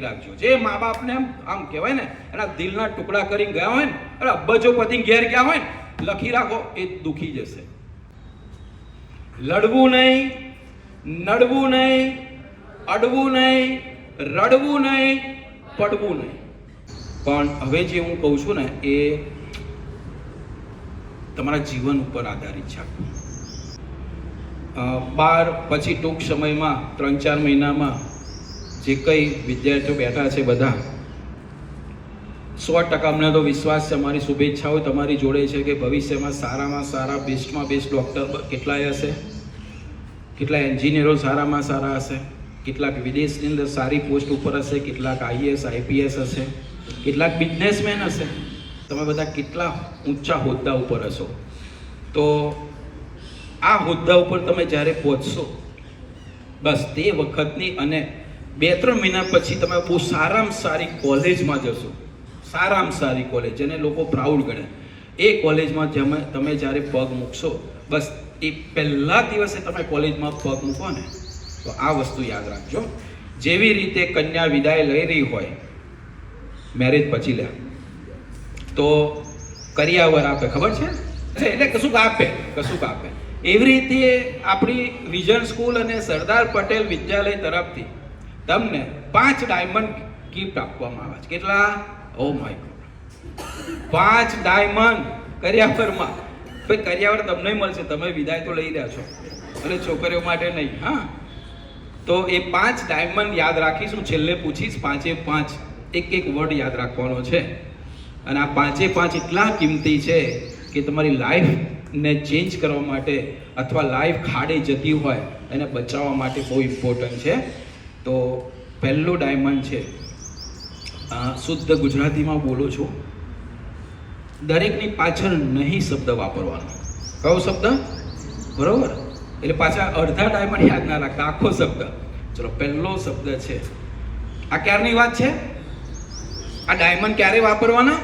રાખજો. જે મા બાપને આમ કહેવાય ને એના દિલના ટુકડા કરીને ગયા હોય ને, અરે અબ્બજોપતિ ઘેર ગયા હોય ને, લખી રાખો, એ દુખી જશે. લડવું નહીં, નડવું નહીં, અડવું નહીં, રડવું નહીં, પડવું નહીં. પણ હવે જે હું કહું છું ને એ તમારા જીવન ઉપર આધારિત છે. 12 પછી ટૂંક સમયમાં 3-4 મહિનામાં જે કંઈ વિદ્યાર્થીઓ બેઠા છે બધા 100% અમને તો વિશ્વાસ છે, અમારી શુભેચ્છાઓ તમારી જોડે છે કે ભવિષ્યમાં સારામાં સારા, બેસ્ટમાં બેસ્ટ ડૉક્ટર કેટલાય હશે, કેટલા એન્જિનિયરો સારામાં સારા હશે, કેટલાક વિદેશની અંદર સારી પોસ્ટ ઉપર હશે, કેટલાક IAS IPS હશે, કેટલાક બિઝનેસમેન હશે. તમે બધા કેટલા ઊંચા હોદ્દા ઉપર હશો. તો આ હોદ્દા ઉપર તમે જ્યારે પહોંચશો બસ તે વખતની અને 2-3 મહિના પછી તમે બહુ સારામાં સારી કોલેજમાં જશો. સારામાં સારી કોલેજ જેને લોકો પ્રાઉડ ગણે, એ કોલેજમાં તમે જ્યારે પગ મૂકશો, બસ એ પહેલા દિવસે તમે કોલેજમાં પગ મૂકો ને તો આ વસ્તુ યાદ રાખજો. જેવી રીતે કન્યા વિદાય લઈ રહી હોય મેરેજ પછી લે તો કરિયાવર આપે, ખબર છે, એટલે કશુંક આપે. એવી રીતે આપણી વિઝન સ્કૂલ અને સરદાર પટેલ વિદ્યાલય તરફથી તમને 5 ડાયમંડ ગિફ્ટ આપવામાં આવે છે. કેટલા? ઓ માય ગોડ, 5 ડાયમંડ કરિયાવરમાં. ભાઈ કરિયાવર તમને મળશે, તમે વિદાય તો લઈ રહ્યા છો, અને છોકરીઓ માટે નહીં. હા, તો એ 5 ડાયમંડ યાદ રાખીશું. છેલ્લે પૂછીશ 5 એક વર્ડ યાદ રાખવાનો છે. અને આ 5 એટલા કિંમતી છે કે તમારી લાઈફને ચેન્જ કરવા માટે અથવા લાઈફ ખાડે જતી હોય એને બચાવવા માટે બહુ ઇમ્પોર્ટન્ટ છે. તો પહેલું ડાયમંડ છે, શુદ્ધ ગુજરાતીમાં બોલું છું, દરેકની પાછળ નહીં શબ્દ વાપરવાનો. કયો શબ્દ? બરોબર, એટલે પાછા અડધા ડાયમંડ યાદ ના રાખતા, આખો શબ્દ. ચલો, પહેલો શબ્દ છે, આ ક્યારની વાત છે? આ ડાયમંડ ક્યારે વાપરવાના?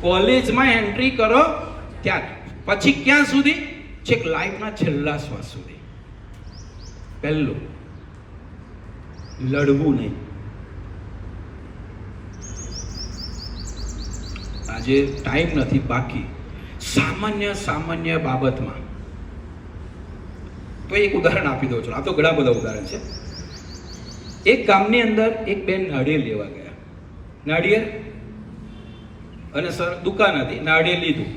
કોલેજમાં એન્ટ્રી કરો ત્યાં, પછી ક્યાં સુધી? છેક લાઈફના છેલ્લા શ્વાસ સુધી. પહેલું, લડવું નહીં. આજે ટાઈમ નથી બાકી. સામાન્ય બાબતમાં તો એક ઉદાહરણ આપી દઉં છું. આ તો ઘણા બધા ઉદાહરણ છે. એક ગામની અંદર એક બેન નાળિયેર લેવા ગયા. નાળિયેર અને સર દુકાન હતી, નાળિયેર લીધું.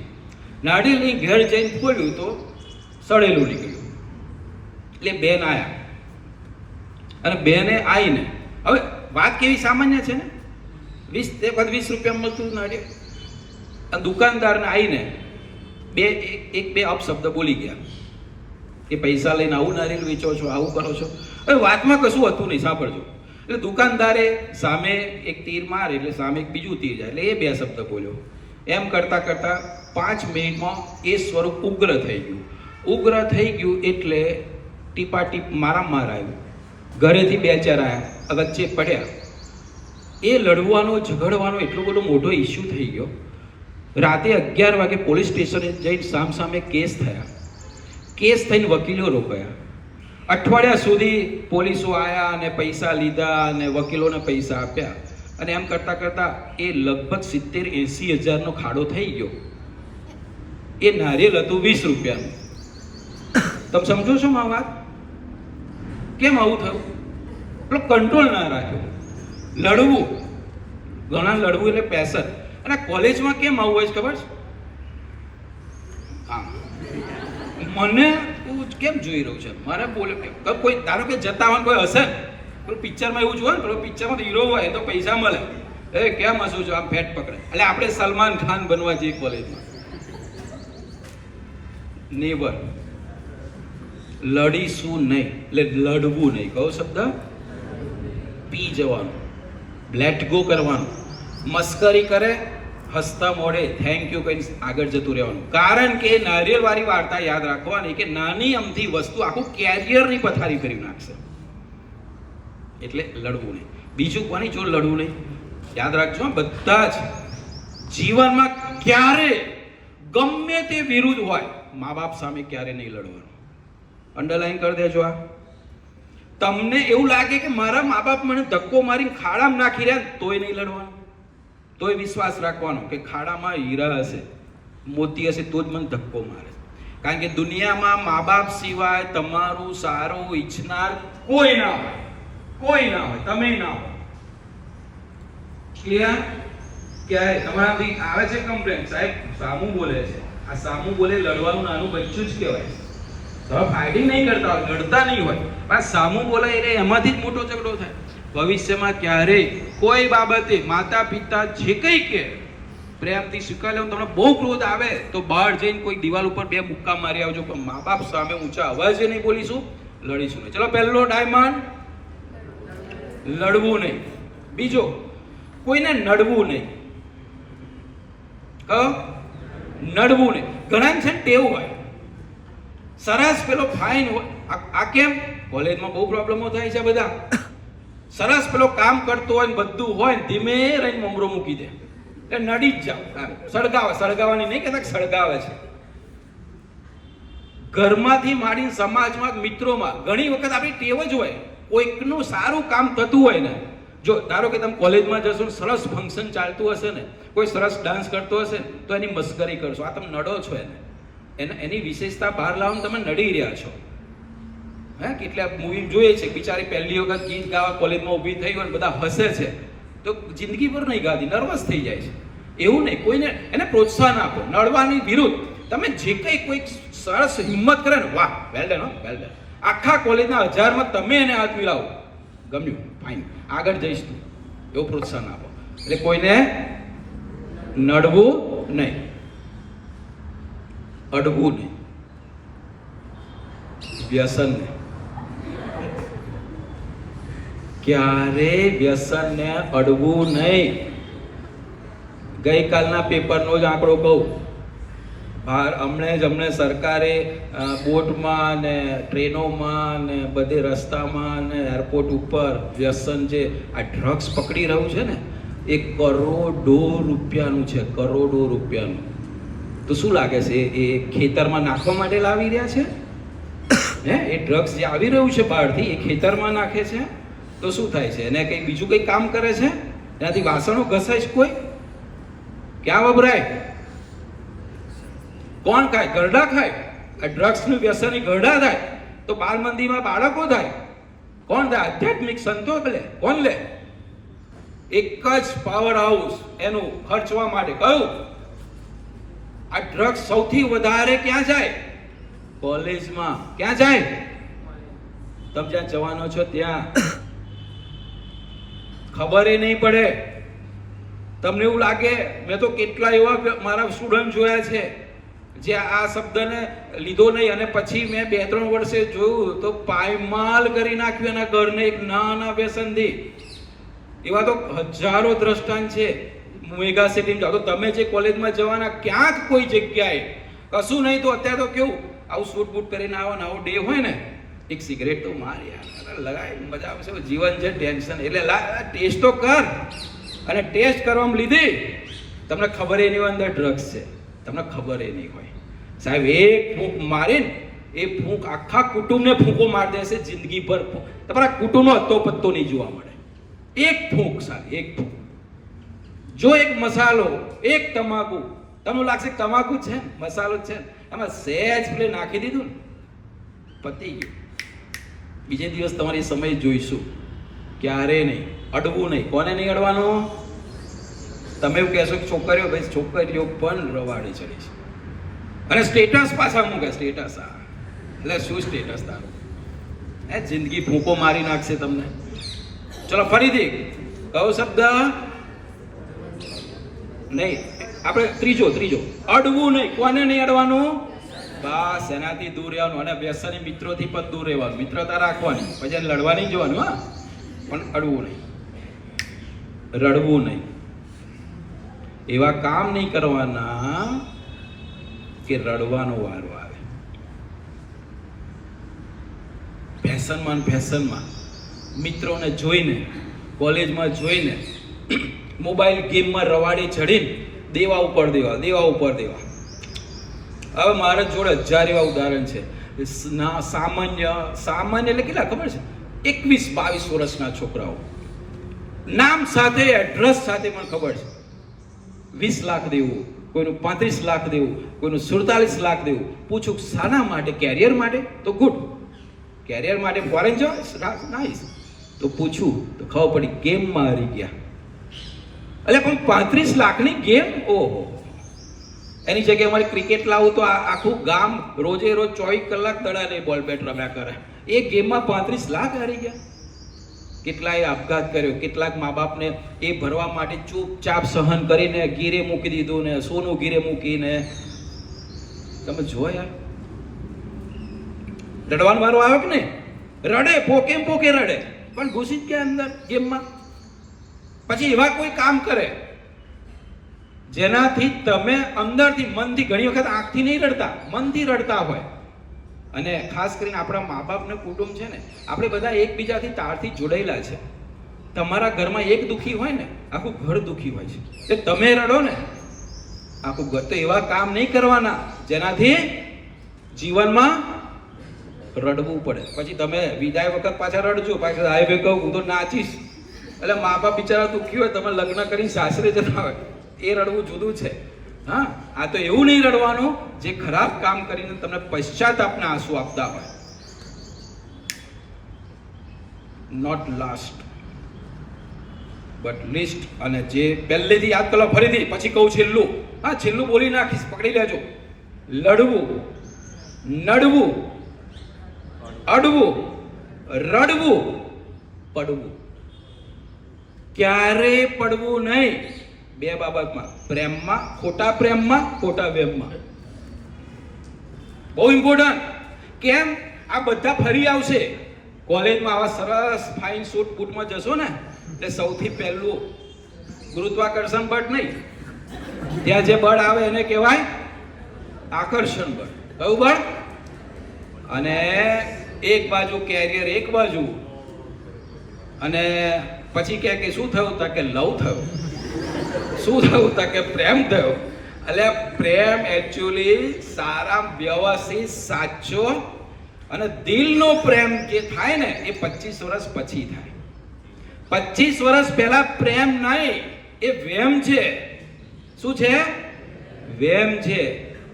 નાળિયેરની ઘેર જઈને ખોલ્યું તો સડેલું નીકળ્યું. એટલે બેન આયા, અને બેને આવીને, હવે વાત કેવી સામાન્ય છે ને, 20 રૂપિયા મળતું નાળિયેર. અને દુકાનદારને આવીને બે અપશબ્દ બોલી ગયા કે પૈસા લઈને આવું નારિયેળ વેચો છો, આવું કરો છો. હવે વાતમાં કશું હતું નહીં, સાંભળજો. એટલે દુકાનદારે સામે એક તીર મારે એટલે સામે એક બીજું તીર જાય, એટલે એ 2 શબ્દ બોલ્યો. એમ કરતાં 5 મિનિટમાં એ સ્વરૂપ ઉગ્ર થઈ ગયું. એટલે ટીપાટીપ મારામાર આવ્યું. ઘરેથી 2-4 આવ્યા, વચ્ચે પડ્યા. એ લડવાનો, ઝઘડવાનો એટલો બધો મોટો ઇસ્યુ થઈ ગયો. રાતે 11 વાગે પોલીસ સ્ટેશને જઈને સામસામે કેસ થયા. કેસ થઈને વકીલો રોકાયા. અઠવાડિયા સુધી પોલીસો આવ્યા અને પૈસા લીધા અને વકીલોને પૈસા આપ્યા. અને એમ કરતાં એ લગભગ 70-80 હજારનો ખાડો થઈ ગયો. એ નારિયેળ હતું 20 રૂપિયાનું. તમે સમજો છો માં વાત? કેમ આવું થયું? પેલો કંટ્રોલ ના રાખ્યો. લડવું, ઘણા લડવું એટલે પેશન. અને કોલેજમાં કેમ આવું હોય છે ખબર છે? હા, મને કેમ જોઈ રહ્યું છે? મારે બોલે કોઈ, ધારો કે જતાવાન કોઈ હશે ને, પેલું પિક્ચરમાં એવું જોવે ને, પેલો પિક્ચરમાં તો હીરો હોય તો પૈસા મળે. કેમ હશું છો? આમ ફેટ પકડે. એટલે આપણે સલમાન ખાન બનવા જઈએ કોલેજમાં. નેવર, લડીશું નહીં. એટલે લડવું નહીં, કયો શબ્દ? પી જવાનું, લેટ ગો કરવાનું. મસ્કરી કરે, હસતા મોઢે થેન્ક યુ કહીને આગળ જતું રહેવાનું. કારણ કે નારિયેળ વાળી વાર્તા યાદ રાખવાની કે નાની અમથી વસ્તુ આખું કેરિયરની પથારી કરી નાખશે. એટલે લડવું નહીં. બીજું કોની જોડે લડવું નહીં? યાદ રાખજો, બધા જ જીવનમાં ક્યારે ગમે તે વિરુદ્ધ હોય, મા બાપ સામે ક્યારે નહીં લડવાનું. અંડરલાઈન કરી દેજો. આ તમને એવું લાગે કે મારા મા બાપ મને ધક્કો મારીને ખાડામાં નાખી રહ્યા તોય નહીં લડવાનું, તોય વિશ્વાસ રાખવાનો કે ખાડામાં હીરા હશે, મોતી હશે તો જ મને ધક્કો મારે. કારણ કે દુનિયામાં મા બાપ સિવાય તમારું સારું ઈચ્છનાર કોઈ ના હોય, કોઈ ના હોય, તમે ના હોય. ક્લિયર? ક્યારે તમારાથી આવે છે કમ્પ્લેન, સાહેબ સામું બોલે છે, આ સામું બોલે લડવાનું નાનું બચ્ચું જ કહેવાય. તમે ફાઇટિંગ નહીં કરતા હોય, લડતા નહીં હોય, પણ સામું બોલાય એટલે એમાંથી જ મોટો ઝઘડો થાય. ભવિષ્યમાં ક્યારેય કોઈ બાબતે માતા પિતા જે કંઈ કે પ્રેમથી સ્વીકાર લેવું. તમને બહુ ક્રોધ આવે તો બહાર જઈને કોઈ દિવાલ ઉપર 2 મુક્કા મારી આવજો, પણ મા બાપ સામે ઊંચા અવાજે નહીં બોલીશું, લડીશું નહીં. ચલો, પહેલો ડાયમંડ, લડવું નહીં. બીજો, કોઈને નડવું નહીં. કહો, નડવું નહીં. ઘણા છે ને ટેવ હોય, સરસ પેલો ફાઇન હોય. આ કેમ? કોલેજમાં બહુ પ્રોબ્લેમો થાય છે બધા. સરસ પેલો કામ કરતો હોય ને બધું હોય ને ધીમે રહીને મમરો મૂકી દે એટલે નડી જ જાવ. સળગાવે, સળગાવવાની નહીં કહેતા, સળગાવે છે. ઘરમાંથી માંડીને સમાજમાં, મિત્રોમાં ઘણી વખત આપણી ટેવ જ હોય, કોઈકનું સારું કામ થતું હોય ને, જો ધારો કે તમે કોલેજમાં જશો ને સરસ ફંક્શન ચાલતું હશે ને, કોઈ સરસ ડાન્સ કરતો હશે ને તો એની મસ્કરી કરશો. આ તમે નડો છો એને, એની વિશેષતા બહાર લાવવાનું તમે નડી રહ્યા છો. હે, કેટલા મૂવી જોઈએ છે, બિચારી પહેલી વખત ગીત ગાવા કોલેજમાં ઊભી થઈ હોય ને બધા હસે છે તો જિંદગી પર નહીં ગાતી, નર્વસ થઈ જાય છે. એવું નહીં, કોઈને એને પ્રોત્સાહન આપો. નડવાની વિરુદ્ધ તમે જે કંઈ કોઈક સરસ હિંમત કરે ને, વાહ, વેલ ડન, વેલ ડન. આખા કોલેજના 1000માં તમે એને હાથ મિલાવો, ગમ્યું, ફાઇન, આગળ જઈશ તું, એવું પ્રોત્સાહન આપો. એટલે કોઈને નડવું નહીં, અડવું નહીં, વ્યસન નહીં. ક્યારે વ્યસનને અડવું નહીં. ગઈકાલના પેપરનો જ આંકડો કહું, હમણે સરકારે બોટમાં ને ટ્રેનોમાં ને બધે રસ્તામાં ને એરપોર્ટ ઉપર વ્યસન જે આ ડ્રગ્સ પકડી રહ્યું છે ને, એ કરોડો રૂપિયાનું છે, કરોડો રૂપિયાનું. તો શું લાગે છે, એ ખેતરમાં નાખવા માટે લાવી રહ્યા છે? હે, એ ડ્રગ્સ જે આવી રહ્યું છે બહારથી એ ખેતરમાં નાખે છે તો શું થાય છે? એને કંઈ બીજું કંઈ કામ કરે છે? એનાથી વાસણો ઘસાય છે કોઈ? ક્યાં વપરાય? કોણ ખાય? ગરડા ખાય. આ ડ્રગ્સનું વ્યસન ગરડા થાય તો બાળ મંદિરમાં બાળકો થાય. કોણ થાય? આધ્યાત્મિક સંતો લે. કોણ લે? એક જ પાવર હાઉસ એનું ખર્ચવા માટે. કયું? આ ડ્રગ્સ સૌથી વધારે ક્યાં જાય? કોલેજમાં. ક્યાં જાય? તમે જ્યાં જવાનો છો ત્યાં. ખબર એ નહીં પડે. તમને એવું લાગે, મેં તો કેટલા એવા મારા સ્ટુડન્ટ જોયા છે જે આ શબ્દને લીધો નહીં અને પછી મેં 2-3 વર્ષે જોયું તો પાયમાલ કરી નાખ્યું એના ઘરને એક નાના વ્યસનથી. એવા તો હજારો દ્રષ્ટાંત છે. મેગા સિટીમાં જાઓ તો તમે જે કોલેજમાં જવાના ક્યાંક કોઈ જગ્યાએ કશું નહીં તો અત્યારે તો કેવું આવું સૂટ બૂટ પહેરીને આવો ને આવો ડે હોય ને, એક સિગરેટ તો માર યાર, લગાય, મજા આવશે. જીવન છે, ટેન્શન એટલે ટેસ્ટ તો કર. અને ટેસ્ટ કરવામાં લીધી તમને ખબર એ નહીં અંદર ડ્રગ્સ છે, તમને ખબર એ નહીં હોય. સાહેબ એક ફૂંક મારીને એ ફૂંક આખા કુટુંબને ફૂંકો મારી દેશે. જિંદગી ભર તમારા કુટુંબનો હતો પત્તો નહીં જોવા મળે. એક ફૂંક સાહેબ, એક ફૂંક. જો એક મસાલો, એક તમાકુ, તમને લાગશે તમાકુ છે, મસાલો છે, એમાં સહેજ પેલે નાખી દીધું ને પતી ગયું. બીજે દિવસ તમારી સમય જોઈશું. ક્યારે નહીં, અડવું નહીં. કોને નહીં અડવાનું? તમે એવું કહેશો કે છોકરીઓ, ભાઈ છોકરીઓ પણ રવાડી ચડી છે અને સ્ટેટસ પાછા મૂકે. સ્ટેટસ આ એટલે શું સ્ટેટસ તારું? હે, જિંદગી ફૂંકો મારી નાખશે તમને. ચલો ફરીથી કયો શબ્દ? નહીં. આપણે ત્રીજો અડવું નહીં. કોને નહીં અડવાનું? બસ એનાથી દૂર રહેવાનું. અને વ્યસની મિત્રોથી પણ દૂર રહેવાનું. મિત્રતા રાખવાની, પછી લડવા નહીં જવાનું. હા, પણ અડવું નહીં, રડવું નહીં. એવા કામ નહીં કરવાના કે રડવાનો વારો આવે. ફેશનમાં મિત્રોને જોઈને, કોલેજમાં જોઈને, મોબાઈલ ગેમમાં રવાડી ચડીને દેવા ઉપર દેવા. હવે મારા જોડે 1000 એવા ઉદાહરણ છે. સામાન્ય એટલે કેટલા ખબર છે? 21-22 વર્ષના છોકરાઓ, નામ સાથે એડ્રેસ સાથે પણ ખબર છે. 20 લાખ દેવું, કોઈનું 35 લાખ દેવું, કોઈનું 47 લાખ દેવું. પૂછું શાના માટે? કેરિયર માટે? તો ગુડ, કેરિયર માટે ફોરેન જો નાઈસ. તો પૂછું તો ખબર પડી ગેમમાં હારી ગયા. એટલે પણ 35 લાખની ગેમ, ઓહો. એની જગ્યાએ અમારે ક્રિકેટ લાવું તો આખું ગામ રોજે રોજ 24 કલાક દડાને બોલ બેટ રમ્યા કરે. એ ગેમમાં 35 લાખ હારી ગયા. કેટલાય આપઘાત કર્યો, કેટલાક મા બાપને એ ભરવા માટે ચૂપચાપ સહન કરીને ગીરે મૂકી દીધું ને સોનું ગીરે મૂકીને. તમે જો યાર, રડવાનો વારો આવે કે નહીં? રડે, પોકે રડે, પણ ઘૂસી જ ગયા અંદર ગેમમાં. પછી એવા કોઈ કામ કરે જેનાથી તમે અંદરથી મનથી, ઘણી વખત આંખથી નહીં રડતા, મનથી રડતા હોય. અને ખાસ કરીને આપણા મા બાપને કુટુંબ છે ને, આપણે બધા એકબીજાથી તારથી જોડાયેલા છે. તમારા ઘરમાં એક દુઃખી હોય ને, આખું ઘર દુઃખી હોય છે. તે તમે રડો ને, આખું ઘર. તો એવા કામ નહીં કરવાના જેનાથી જીવનમાં રડવું પડે. પછી તમે વિદાય વખત પાછા રડજો, પાછા હાઈવે કહું હું તો નાચીશ. એટલે મા બાપ બિચારા દુઃખી હોય, તમે લગ્ન કરીને સાસરે જતા હોય, એ રડવું જુદું છે. હા, આ તો એવું નહીં રડવાનું જે ખરાબ કામ કરીને તમને પશ્ચાતાપના આંસુ આપતા હોય. Not last but least. અને જે પહેલેથી યાદ કરો, ફરીથી પછી કહું છેલ્લું. હા, છેલ્લું બોલી નાખીશ, પકડી લેજો. લડવું, નડવું, અડવું, રડવું, પડવું. ક્યારેય પડવું નહીં. બે બાબતમાં, પ્રેમમાં, ખોટા વેમમાં. બહુ ઇમ્પોર્ટન્ટ. કેમ? આ બધા ફરી આવશે. કોલેજમાં આવા સરસ ફાઇન સૂટ બૂટમાં જશો ને, એટલે સૌથી પહેલું ગુરુત્વાકર્ષણ બળ નહીં, ત્યાં જે બળ આવે એને કહેવાય આકર્ષણ બળ. કયું બળ? અને એક બાજુ કેરિયર, એક બાજુ. અને પછી કે શું થયું? તા કે લવ થયો. શું થયું? તા કે પ્રેમ થયો. એટલે પ્રેમ એકચ્યુઅલી સારા, વ્યવસ્થિત, સાચો અને દિલનો પ્રેમ જે થાય ને, એ 25 વર્ષ પછી થાય. 25 વર્ષ પહેલા પ્રેમ નહીં, એ વેમ છે. શું છે? વેમ છે.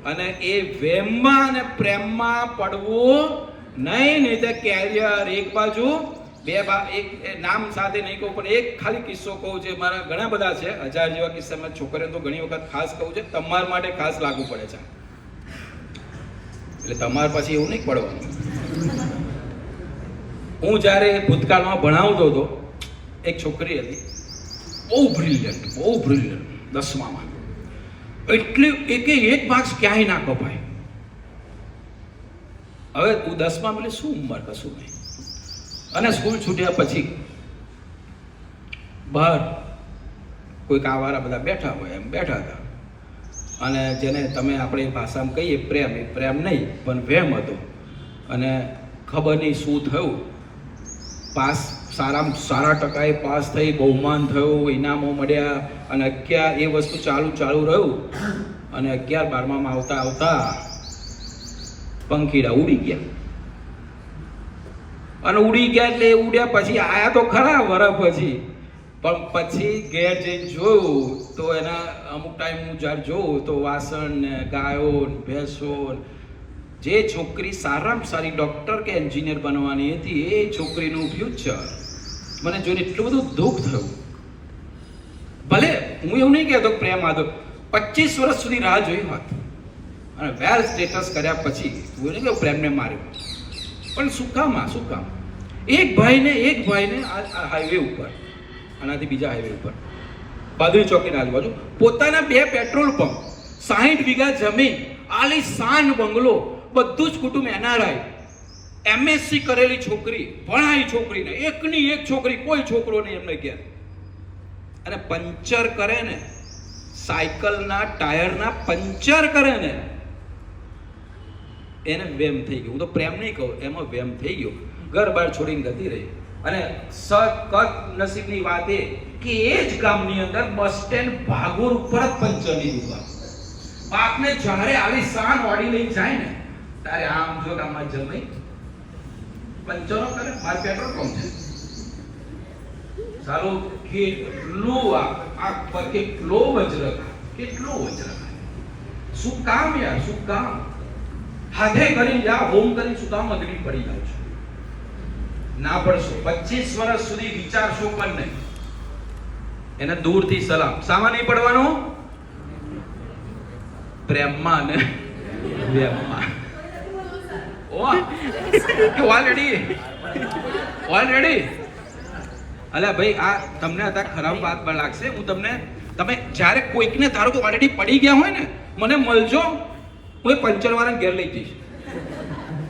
અને એ વેમમાં અને પ્રેમમાં પડવું નહીં. નહીં તો કેરિયર એક બાજુ, એક નામ સાથે નહીં કહું, પણ એક ખાલી કિસ્સો કહું છે. મારા ઘણા બધા છે, 1000 જેવા કિસ્સામાં છોકરીઓ તો ઘણી વખત ખાસ કહું છે, તમારા માટે ખાસ લાગુ પડે છે. એટલે તમારે પછી એવું નહીં પડવાનું. હું જ્યારે ભૂતકાળમાં ભણાવતો હતો, એક છોકરી હતી, બહુ બ્રિલિયન્ટ, 10મામાં. એટલે એક માર્ક્સ ક્યાંય ના કપાય. હવે તું 10માં એટલે શું ઉંમર, કશું નહીં. અને સ્કૂલ છૂટ્યા પછી બહાર કોઈ કાવાળા બધા બેઠા હોય એમ બેઠા હતા. અને જેને તમે આપણી ભાષામાં કહીએ પ્રેમ, એ પ્રેમ નહીં પણ વેમ હતો. અને ખબર નહીં શું થયું, પાસ સારામાં સારા ટકાએ પાસ થઈ, બહુમાન થયું, ઇનામો મળ્યા. અને 11 એ વસ્તુ ચાલુ રહ્યું. અને 11-12માં આવતા પંખીડા ઉડી ગયા. અને ઉડી ગયા એટલે ઉડ્યા પછી આયા તો ખરા વરસ પછી, પણ પછી ઘેર જઈને જોયું તો એના અમુક ટાઈમ હું જ્યારે જોઉં તો વાસણ ને ગાયો ને ભેંસો, જે છોકરી સારામાં સારી ડૉક્ટર કે એન્જિનિયર બનવાની હતી, એ છોકરીનું ફ્યુચર મને જોઈને એટલું બધું દુઃખ થયું. ભલે હું એવું નહીં કહેતો પ્રેમ આદો 25 વર્ષ સુધી રાહ જોઈ હોત અને વેલ સ્ટેટસ કર્યા પછી હું નહીં કહું પ્રેમને માર્યો, પણ શું કામ? એક ભાઈને હાઈવે ઉપર, આનાથી બીજા હાઈવે ઉપર, બાદરી ચોકીના આજુબાજુ પોતાના 2 પેટ્રોલ પંપ, 60 વીઘા જમીન, આલીશાન બંગલો, બધું જ કુટુંબ NRI, MSc કરેલી છોકરી, ભણાઈ છોકરીને, એકની એક છોકરી, કોઈ છોકરો નહીં એમને ઘેર. અને પંચર કરે ને, સાયકલના ટાયરના પંચર કરે ને, એને વેમ થઈ ગયું. હું તો પ્રેમ નહીં કહું, એમાં વેમ થઈ ગયો. ઘર બાર છોડીને ગતી રહી. અને નસીબની વાત એ કે એ જ ગામની અંદર બસ સ્ટેન્ડ ભાગોર ઉપર જ પંચરની દુકાન. બાપને જ્યારે આલી શાન વાળી લઈ જાય ને, તારે આમ જો ગામમાં જમાઈ પંચરો કરે, માર પેટ્રોલ પંપ છે. સારું, કેટલું આ કેટલો વજ્ર, કેટલો વજ્ર, શું કામ યાર, શું કામ? હાથે કરી જા, હોમ કરી શું કામ અગડી પડી જાવ છો? ના પડશો. 25 વર્ષ સુધી વિચારશો પણ નહીં. એને દૂરથી સલામ. સામા નહીં પડવાનું, પ્રેમમાં ને પ્રેમમાં. ઓલરેડી અલ્યા ભાઈ, આ તમને અત્યારે ખરાબ વાત પણ લાગશે. હું તમને, તમે જ્યારે કોઈકને ધારો કે ઓલરેડી પડી ગયા હોય ને, મને મળજો, હું એ પંચર વાળાને ઘેર લઈ જઈશ.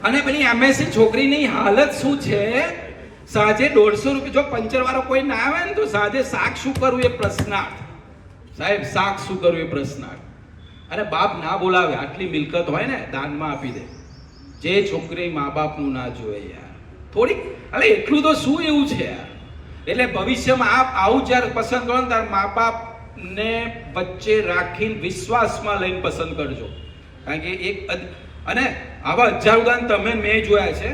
અને પેલી એમએસસી છોકરીની હાલત શું છે, સાંજે 150 રૂપિયા, જો પંચર વાળો કોઈ ના આવે ને તો સાંજે શાક શું કરવું એ પ્રશ્નાર્થ. સાહેબ, શાક શું કરવું એ પ્રશ્નાર્થ. અને બાપ ના બોલાવે, આટલી મિલકત હોય ને દાનમાં આપી દે. જે છોકરી મા બાપનું ના જોવે યાર, થોડીક, અરે એટલું તો શું એવું છે યાર. એટલે ભવિષ્યમાં આપ આવું જ્યારે પસંદ કરો ને ત્યારે મા બાપને વચ્ચે રાખીને વિશ્વાસમાં લઈને પસંદ કરજો. કારણ કે એક, અને આવા 1000 ઉદાહરણ તમે મેં જોયા છે.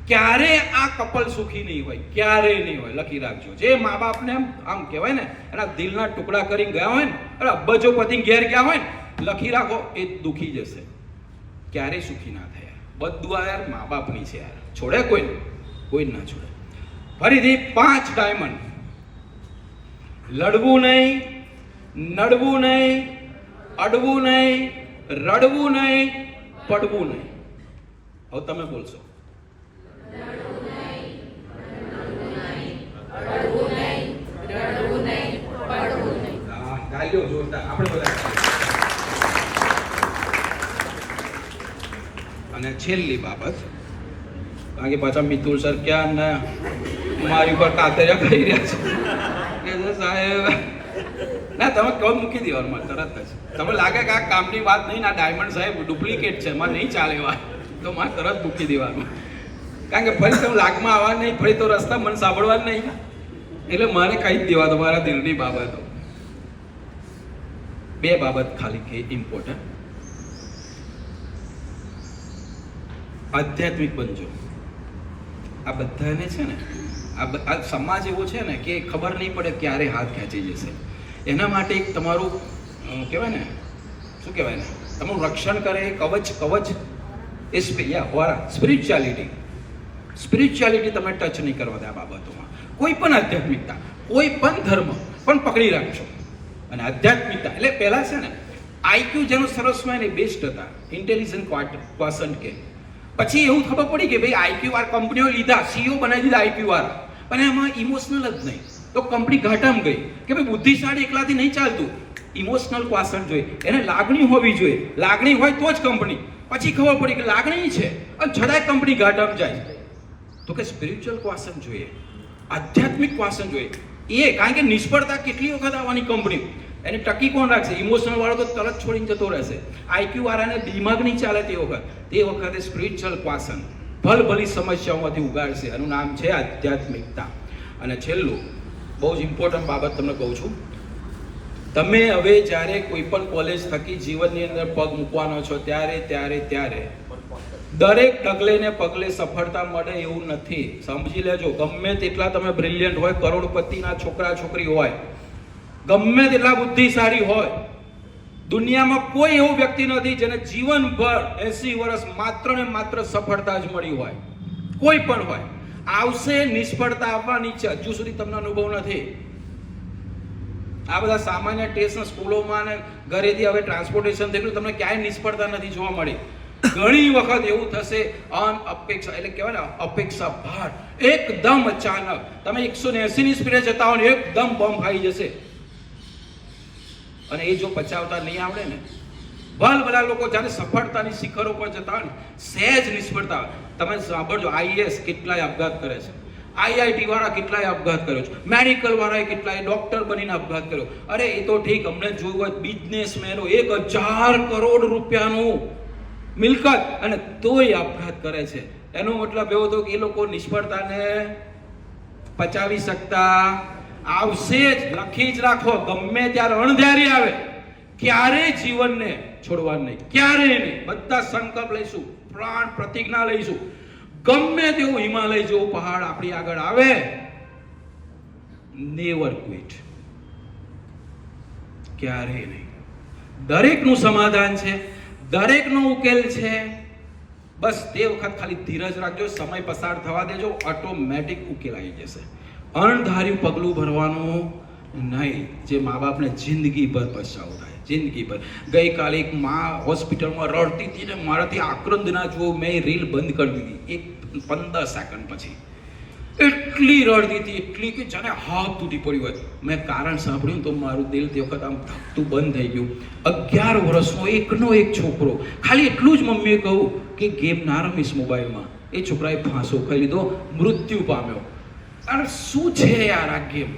ક્યારે આ કપલ સુખી નહીં હોય, ક્યારેય નહીં હોય. લખી રાખજો. જે મા બાપને આમ કહેવાય ને, એના દિલના ટુકડા કરીને ગયા હોય ને, અરે અબ્બજો પતિ ઘેર ગયા હોય ને, લખી રાખો, એ દુખી જશે, ક્યારેય સુખી ના થાય. બધું આ યાર મા બાપની છે યાર, છોડે કોઈ ના છોડે. ફરીથી 5 ડાયમંડ. લડવું નહીં, નડવું નહીં, અડવું નહીં, રડવું નહીં, પડવું નહીં. હવે તમે બોલશો. ગાયો જોરદાર, આપણે બધા. અને છેલ્લી બાબત, કારણ કે પાછા મિતુલ સર ક્યાં ને મારી ઉપર કાતરિયા કરી રહ્યા છે કે સાહેબ ના, તમે કહો મૂકી દેવાનું તરત જ. તમે લાગે કે આ કામની વાત નહીં, ના ડાયમંડ સાહેબ ડુપ્લિકેટ છે, એમાં નહીં ચાલે વાત, તો મારે તરત મૂકી દેવાનું. કારણ કે ફરી તમે લાગમાં આવવા નહીં, ફરી તો રસ્તા મને સાંભળવા જ નહીં. એટલે મારે કહી જ દેવા તમારા દિલની બાબતો. 2 બાબત ખાલી કે ઇમ્પોર્ટન્ટ. આધ્યાત્મિક બનજો. આ બધાને છે ને, આ સમાજ એવો છે ને કે ખબર નહીં પડે ક્યારે હાથ ખેંચી જશે. એના માટે એક તમારું કહેવાય ને, શું કહેવાય ને, તમારું રક્ષણ કરે કવચ એ સ્પિરિચ્યુઆલિટી તમે ટચ નહીં કરવા દે આ બાબતોમાં. કોઈ પણ આધ્યાત્મિકતા, કોઈ પણ ધર્મ પણ પકડી રાખજો. અને આધ્યાત્મિકતા એટલે પહેલા છે ને, આઈક્યુ જેનું સરસ હોય ને, બેસ્ટ હતા, ઇન્ટેલિજન્ટ ક્વોશન્ટ કે. પછી એવું ખબર પડી કે ભાઈ આઈક્યુ વાર કંપનીઓ લીધા, સીઈઓ બનાવી દીધા આઈક્યુ વાર, પણ એમાં ઇમોશનલ જ નહીં, તો કંપની ઘાટામાં ગઈ. કે ભાઈ બુદ્ધિશાળી એકલાથી નહીં ચાલતું, ઇમોશનલ ક્વોશન્ટ જોઈએ, એને લાગણી હોવી જોઈએ. લાગણી હોય તો જ કંપની. પછી ખબર પડી કે લાગણી છે, અને છતાંય કંપની ઘાટામાં જાય. તો કે સ્પિરિચ્યુઅલ ક્વોશન્ટ જોઈએ, આધ્યાત્મિક ક્વોશન્ટ જોઈએ. એ કારણ કે નિષ્ફળતા કેટલી વખત આવવાની કંપની, એને ટકી કોણ રાખશે? ઇમોશનલ વાળો તો તરત છોડીને જતો રહેશે. આઈક્યુ વાળાને દિમાગ નહીં ચાલે તે વખતે સ્પિરિચ્યુઅલ ક્વોશન્ટ ભલભલી સમસ્યાઓમાંથી ઉગાડશે. એનું નામ છે આધ્યાત્મિકતા. અને છેલ્લું બહુ જ ઇમ્પોર્ટન્ટ બાબત તમને કહું છું. તમે હવે જ્યારે કોઈ પણ કોલેજ થકી જીવનની અંદર પગ મૂકવાનો છો, ત્યારે દરેક ડગલે ને પગલે સફળતા મળે એવું નથી. સમજી લેજો. ગમે તેટલા તમે બ્રિલિયન્ટ હોય, કરોડપતિના છોકરા છોકરી હોય, ગમે તેટલા બુદ્ધિશાળી હોય, દુનિયામાં કોઈ એવો વ્યક્તિ નથી જેને જીવનભર 80 વર્ષ માત્ર ને માત્ર સફળતા જ મળી હોય. કોઈ પણ હોય, આવશે, નિષ્ફળતા આવવાની છે. હજુ સુધી તમને અનુભવ નથી. આ બધા સામાન્ય ટેસ્ટ સ્કૂલોમાં ને ઘરેથી હવે ટ્રાન્સપોર્ટેશન થયું, તમને ક્યાંય નિષ્ફળતા નથી જોવા મળી. ઘણી વખત એવું થશે, અનઅપેક્ષા એટલે કહેવાય ને, અપેક્ષા ભાર, એકદમ અચાનક તમે 180 ની સ્પીડે જતા હો ને એકદમ બોમ્બ ખાઈ જશે. અને એ જો પચાવતા નહીં આવડે ને, બધા લોકો જ્યારે સફળતાની શિખરો પર જતા હોય ને, સહેજ નિષ્ફળતા. તમે સાંભળજો, આઈએએસ કેટલાય આપઘાત કરે છે, આઈઆઈટી વાળા કેટલાય આપઘાત કર્યો છે, મેડિકલ વાળાએ કેટલાય ડોક્ટર બનીને આપઘાત કર્યો. અરે એ તો ઠીક, અમને જોયું હોય બિઝનેસમેનો 1000 કરોડ રૂપિયાનું મિલકત, અને તોય આપઘાત કરે છે. એનો મતલબ એવો હતો કે એ લોકો નિષ્ફળતાને પચાવી શકતા આવશે જ. લખી જ રાખો, ગમે ત્યારે અણધારી આવે, ક્યારેય જીવનને છોડવાનું નહીં, ક્યારેય નહીં. બધા સંકલ્પ લઈશું, પ્રાણ પ્રતિજ્ઞા લઈશું, ગમે તેવું હિમાલય જેવો પહાડ આપણી આગળ આવે, નેવર ક્વિટ, ક્યારેય નહીં. દરેકનું સમાધાન છે, દરેકનો ઉકેલ છે. બસ તે વખત ખાલી ધીરજ રાખજો, સમય પસાર થવા દેજો, ઓટોમેટિક ઉકેલ આવી જશે. અણધાર્યું પગલું ભરવાનું નહીં, જે મા બાપને જિંદગીભર પછતાવો થાય, જિંદગીભર. ગઈકાલે એક માં હોસ્પિટલમાં રડતી હતી ને મારાથી આક્રંદ ના જુઓ, મેં રીલ બંધ કરી દીધી 15 સેકન્ડ પછી. એટલી રડતી હતી, એટલી કે જાણે હાથ તૂટી પડ્યું હોય. મેં કારણ સાંભળ્યું તો મારું દિલ તે વખત આમ ધકતું બંધ થઈ ગયું. 11 વર્ષનો એકનો એક છોકરો, ખાલી એટલું જ મમ્મીએ કહ્યું કે ગેમ ના રમીશ મોબાઈલમાં. એ છોકરાએ ફાંસો ખાઈ લીધો, મૃત્યુ પામ્યો. અરે શું છે યાર આ ગેમ?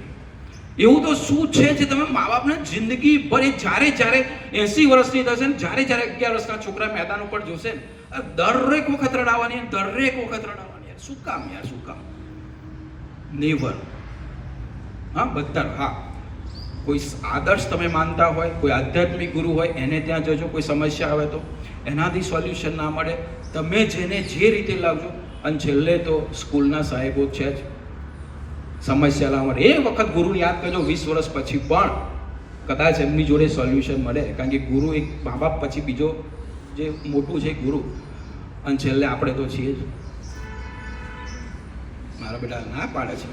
એવું તો શું છે જે તમે મા બાપને જિંદગી ભર, જ્યારે 80 વર્ષની થશે ને જ્યારે 11 વર્ષના છોકરા મેદાન ઉપર જોશે ને, દરેક વખત રડાવવાની, દરેક વખત રડાવવાની. યાર શું કામ, યાર શું કામ? નેવર. હા બધા, હા કોઈ આદર્શ તમે માનતા હોય, કોઈ આધ્યાત્મિક ગુરુ હોય, એને ત્યાં જજો. કોઈ સમસ્યા આવે તો એનાથી સોલ્યુશન ના મળે, તમે જેને જે રીતે લાવજો. અને છેલ્લે તો સ્કૂલના સાહેબો છે જ, સમસ્યા લાવવા માટે એ વખત ગુરુને યાદ કરજો. 20 વર્ષ પછી પણ કદાચ એમની જોડે સોલ્યુશન મળે, કારણ કે ગુરુ એક મા બાપ પછી બીજો જે મોટું છે ગુરુ. અને છેલ્લે આપણે તો છીએ જ. મારા બેટા ના પાડે છે,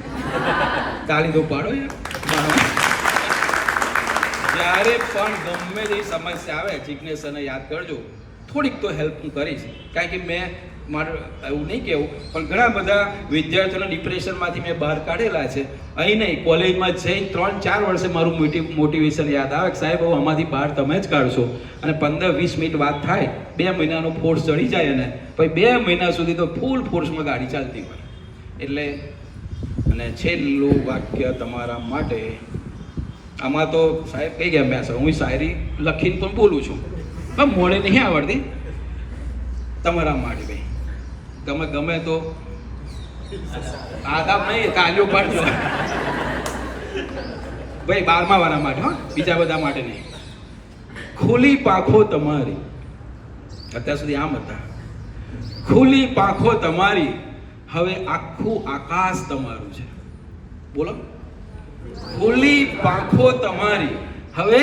તાળી તો પાડો યાર. જ્યારે પણ ગમે તે સમસ્યા આવે, જિજ્ઞેશને યાદ કરજો. થોડીક તો હેલ્પ હું કરીશ, કારણ કે મેં મારું એવું નહીં કહેવું, પણ ઘણા બધા વિદ્યાર્થીઓને ડિપ્રેશનમાંથી મેં બહાર કાઢેલા છે. અહીં નહીં, કોલેજમાં જઈને 3-4 વર્ષે મારું મોટિવેશન યાદ આવે કે સાહેબ હવે આમાંથી બહાર તમે જ કાઢશો. અને 15-20 મિનિટ વાત થાય, 2 મહિનાનો ફોર્સ ચડી જાય, અને પછી 2 મહિના સુધી તો ફૂલ ફોર્સમાં ગાડી ચાલતી હોય. એટલે અને છેલ્લું વાક્ય તમારા માટે, આમાં તો સાહેબ કહી ગયા મેં હું શાયરી લખીને પણ બોલું છું, પણ મોડે નહીં આવડતી. તમારા માટે ભાઈ, તમે ગમે તો આદાબ નહીં, તાલીઓ પાડજો ભાઈ. 12મા વાળા માટે, હા, બીજા બધા માટે નહીં. ખુલ્લી પાંખો તમારી, અત્યાર સુધી આમ હતા. ખુલ્લી પાંખો તમારી, હવે આખું આકાશ તમારું છે. બોલો, ખુલ્લી પાંખો તમારી, હવે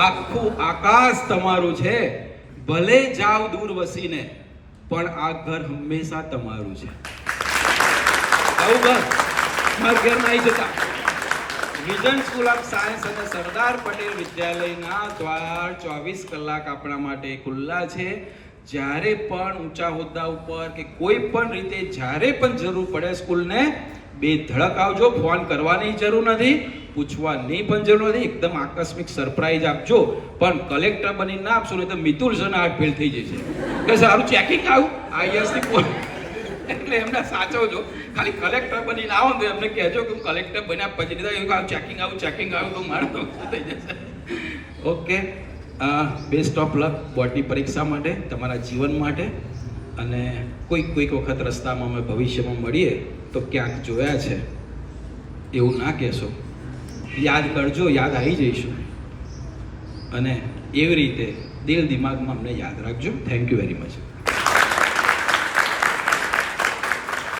આખું આકાશ તમારું છે. ભલે જાવ દૂર વસીને, પણ આ ઘર હંમેશા તમારું છે. આવું ઘર મારા ઘર નહીં જતા. વિઝન સ્કૂલ ઓફ સાયન્સ અને સરદાર પટેલ વિદ્યાલયના દ્વાર 24 કલાક આપણા માટે ખુલ્લા છે. જ્યારે પણ ઊંચા હોદ્દા ઉપર કે કોઈ પણ રીતે જ્યારે પણ જરૂર પડે સ્કૂલને, બેધડક આવજો. ફોન કરવાની જરૂર નથી, પૂછવાની પણ જરૂર નથી. એકદમ આકસ્મિક સરપ્રાઈઝ આપજો, પણ કલેક્ટર બની ના આપશો ને તો મિતુલ સર હાર્ટ ફેલ થઈ જશે કે સારું ચેકિંગ આવું આઈએસની પોલ. એટલે એમને સાચવજો. ખાલી કલેક્ટર બનીને આવો તો એમને કહેજો કે હું કલેક્ટર બન્યા પછી ચેકિંગ આવું તો મારે તો થઈ જશે. ઓકે, બેસ્ટ ઓફ લક બોર્ડની પરીક્ષા માટે, તમારા જીવન માટે. અને કોઈક વખત રસ્તામાં અમે ભવિષ્યમાં મળીએ તો ક્યાંક જોયા છે એવું ના કહેશો. યાદ કરજો, યાદ આવી જઈશું. અને એવી રીતે દિલ દિમાગમાં અમને યાદ રાખજો. Thank you very much.